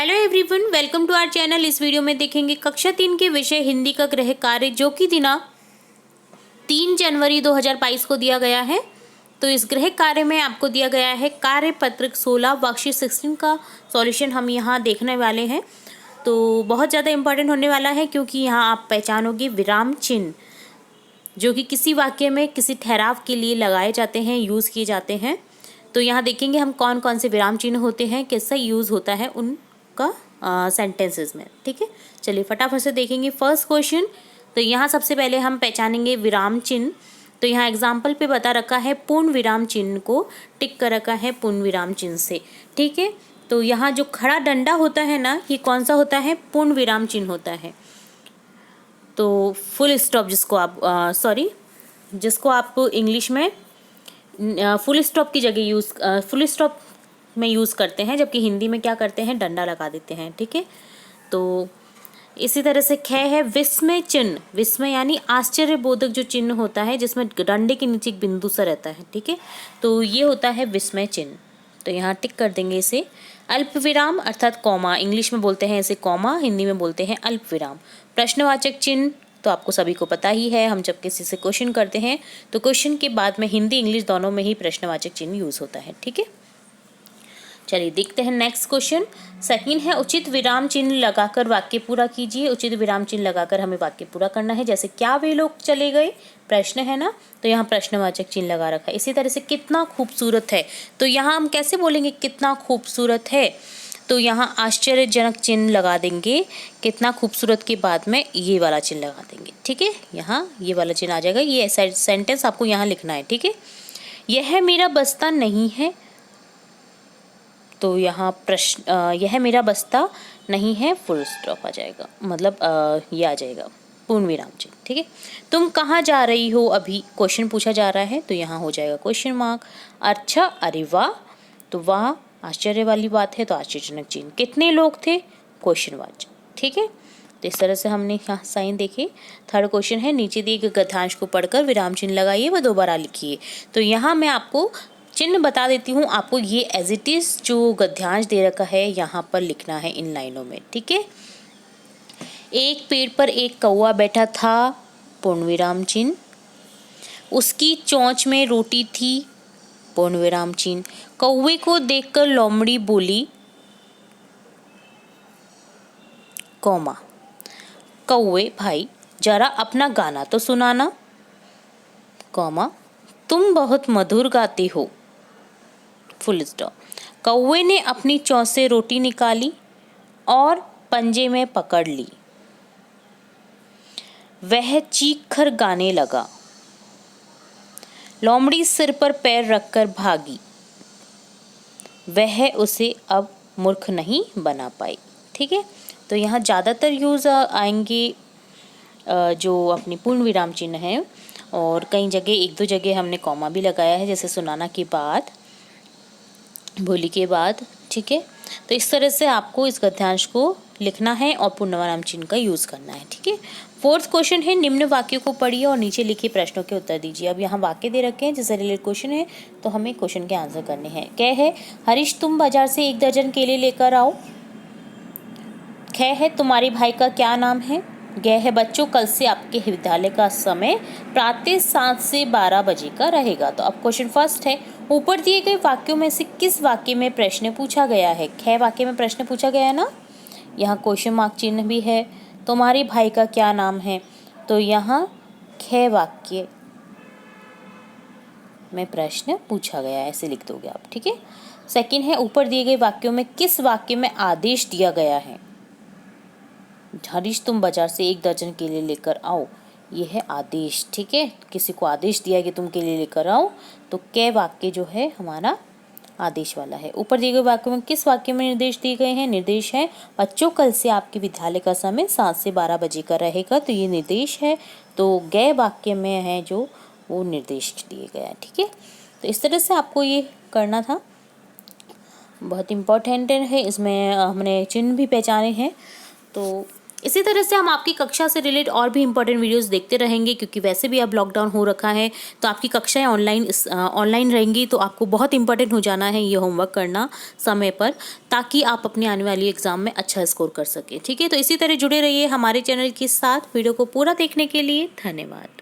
Hello everyone, welcome to our channel. इस video में देखेंगे कक्षा 3 के विषय हिंदी का गृह कार्य, जो कि दिनांक 3 जनवरी 2022 को दिया गया है। तो इस गृह कार्य में आपको दिया गया है कार्य पत्रक 16 वर्कशीट 16 का सॉल्यूशन हम यहाँ देखने वाले हैं। तो बहुत ज़्यादा इंपॉर्टेंट होने वाला है, क्योंकि यहाँ आप पहचानोगे विराम चिन्ह, जो कि किसी वाक्य में किसी ठहराव के लिए लगाए जाते हैं, यूज़ किए जाते हैं। तो यहाँ देखेंगे हम कौन कौन से विराम चिन्ह होते हैं, कैसा यूज़ होता है उनका सेंटेंसेस में। ठीक है, चलिए फटाफट से देखेंगे फर्स्ट क्वेश्चन। तो यहाँ सबसे पहले हम पहचानेंगे विराम चिन्ह। तो यहाँ एग्जाम्पल पे बता रखा है पूर्ण विराम चिन्ह को टिक कर रखा है पूर्ण विराम चिन्ह से। ठीक है, तो यहाँ जो खड़ा डंडा होता है ना, ये कौन सा होता है? पूर्ण विराम चिन्ह होता है। तो फुल स्टॉप जिसको आप इंग्लिश में फुल स्टॉप की जगह फुल स्टॉप में यूज़ करते हैं, जबकि हिंदी में क्या करते हैं? डंडा लगा देते हैं। ठीक है, तो इसी तरह से ख है विस्मय चिन्ह। विस्मय यानी आश्चर्यबोधक जो चिन्ह होता है, जिसमें डंडे के नीचे एक बिंदु सा रहता है। ठीक है, तो ये होता है विस्मय चिन्ह। तो यहाँ टिक कर देंगे इसे। अल्प विराम अर्थात कॉमा, इंग्लिश में बोलते हैं इसे कॉमा, हिंदी में बोलते हैं अल्प विराम। प्रश्नवाचक चिन्ह तो आपको सभी को पता ही है, हम जब किसी से क्वेश्चन करते हैं तो क्वेश्चन के बाद में हिंदी इंग्लिश दोनों में ही प्रश्नवाचक चिन्ह यूज़ होता है। ठीक है, चलिए देखते हैं नेक्स्ट क्वेश्चन। सेकंड है उचित विराम चिन्ह लगाकर वाक्य पूरा कीजिए। उचित विराम चिन्ह लगाकर हमें वाक्य पूरा करना है। जैसे क्या वे लोग चले गए, प्रश्न है ना, तो यहाँ प्रश्नवाचक चिन्ह लगा रखा है। इसी तरह से कितना खूबसूरत है, तो यहाँ हम कैसे बोलेंगे कितना खूबसूरत है? तो यहाँ आश्चर्यजनक चिन्ह लगा देंगे। कितना खूबसूरत के बाद में ये वाला चिन्ह लगा देंगे। ठीक है, यहाँ ये वाला चिन्ह आ जाएगा। ये सेंटेंस आपको यहाँ लिखना है। ठीक है, यह मेरा बस्ता नहीं है, तो यहाँ यह मेरा बस्ता नहीं है, फुल स्टॉप आ जाएगा, मतलब ये आ जाएगा पूर्ण विराम चिन्ह। ठीक है, तुम कहाँ जा रही हो अभी, क्वेश्चन पूछा जा रहा है, तो यहाँ हो जाएगा क्वेश्चन मार्क। अच्छा, अरे वाह, तो वाह आश्चर्य वाली बात है, तो आश्चर्यजनक चिन्ह। कितने लोग थे, क्वेश्चन वाचक। ठीक है, तो इस तरह से हमने यहाँ साइन देखे। थर्ड क्वेश्चन है नीचे दिए गए गद्यांश को पढ़कर विराम चिन्ह लगाइए व दोबारा लिखिए। तो यहाँ मैं आपको चिन्ह बता देती हूँ, आपको ये एज इट इज जो गद्यांश दे रखा है यहाँ पर लिखना है इन लाइनों में। ठीक है, एक पेड़ पर एक कौवा बैठा था, पूर्ण विराम चिन्ह। उसकी चोंच में रोटी थी, पूर्ण विराम चिन्ह। कौवे को देखकर लोमड़ी बोली, कौमा, कौवे भाई जरा अपना गाना तो सुनाना, कौमा, तुम बहुत मधुर गाती हो, फुल स्टॉप। कौवे ने अपनी चोंच से रोटी निकाली और पंजे में पकड़ ली। वह चीख कर गाने लगा। लोमड़ी सिर पर पैर रखकर भागी। वह उसे अब मूर्ख नहीं बना पाई। ठीक है, तो यहाँ ज़्यादातर यूज़ आएंगे जो अपनी पूर्ण विराम चिन्ह है, और कई जगह एक दो जगह हमने कॉमा भी लगाया है, जैसे सुनाना के बाद, बोली के बाद। ठीक है, तो इस तरह से आपको इस गद्यांश को लिखना है और पूर्ण विराम चिन्ह का यूज़ करना है। ठीक है, फोर्थ क्वेश्चन है निम्न वाक्यों को पढ़िए और नीचे लिखे प्रश्नों के उत्तर दीजिए। अब यहाँ वाक्य दे रखे हैं जिससे रिलेटेड क्वेश्चन है, तो हमें क्वेश्चन के आंसर करने हैं। क्या है? हरीश तुम बाजार से 1 दर्जन केले लेकर आओ। ख है तुम्हारे भाई का क्या नाम है। ग है बच्चों कल से आपके विद्यालय का समय प्रातः 7 से 12 बजे का रहेगा। तो अब क्वेश्चन फर्स्ट है, ऊपर दिए गए वाक्यों में से किस वाक्य में प्रश्न पूछा गया है? ख वाक्य में प्रश्न पूछा गया है ना, यहाँ क्वेश्चन मार्क चिन्ह भी है। तुम्हारे भाई का क्या नाम है, तो यहाँ ख वाक्य में प्रश्न पूछा गया है, ऐसे लिख दोगे आप। ठीक है, सेकंड है ऊपर दिए गए वाक्यों में किस वाक्य में आदेश दिया गया है? हरीश तुम बाजार से 1 दर्जन केले लेकर आओ, ये है आदेश। ठीक है, किसी को आदेश दिया कि तुम केले लेकर आओ, तो कै वाक्य जो है हमारा आदेश वाला है। ऊपर दिए गए वाक्यों में किस वाक्य में निर्देश दिए गए हैं? निर्देश है बच्चों कल से आपके विद्यालय का समय 7 से 12 बजे का रहेगा, तो ये निर्देश है। तो गए वाक्य में है जो वो निर्देश दिए गया है। ठीक है, तो इस तरह से आपको ये करना था, बहुत इम्पोर्टेंट है। इसमें हमने चिन्ह भी पहचाने हैं। तो इसी तरह से हम आपकी कक्षा से रिलेटेड और भी इंपॉर्टेंट वीडियोस देखते रहेंगे, क्योंकि वैसे भी अब लॉकडाउन हो रखा है तो आपकी कक्षाएं ऑनलाइन रहेंगी, तो आपको बहुत इंपॉर्टेंट हो जाना है ये होमवर्क करना समय पर, ताकि आप अपनी आने वाली एग्जाम में अच्छा स्कोर कर सकें। ठीक है, तो इसी तरह जुड़े रहिए हमारे चैनल के साथ। वीडियो को पूरा देखने के लिए धन्यवाद।